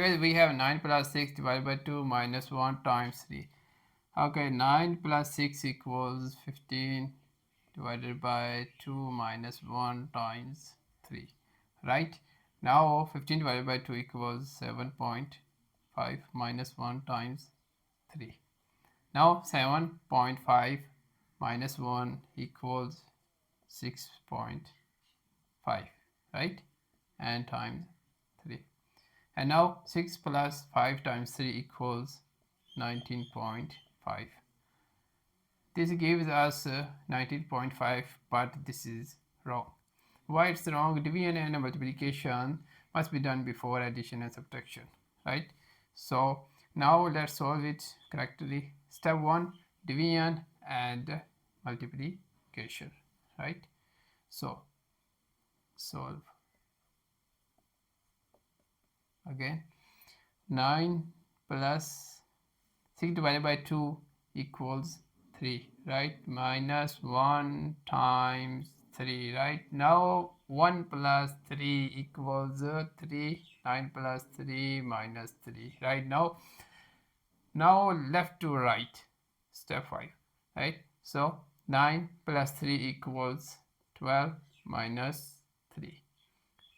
Anyways, we have 9 plus 6 divided by 2 minus 1 times 3. Okay, 9 plus 6 equals 15 divided by 2 minus 1 times 3. Right? Now 15 divided by 2 equals 7.5 minus 1 times 3. Now 7.5 minus 1 equals 6.5, right? And times 3. And now 6 plus 5 times 3 equals 19.5. This gives us 19.5, but this is wrong. Why it's wrong? Division and multiplication must be done before addition and subtraction, right? So now let's solve it correctly. Step 1, division and multiplication, right? So solve again. 9 plus 6 divided by 2 equals 3, right? Minus 1 times 3, right? Now 1 plus 3 equals 3. 9 plus 3 minus 3, right? Now left to right, step 5, right? So 9 plus 3 equals 12 minus 3,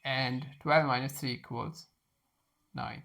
and 12 minus 3 equals 9.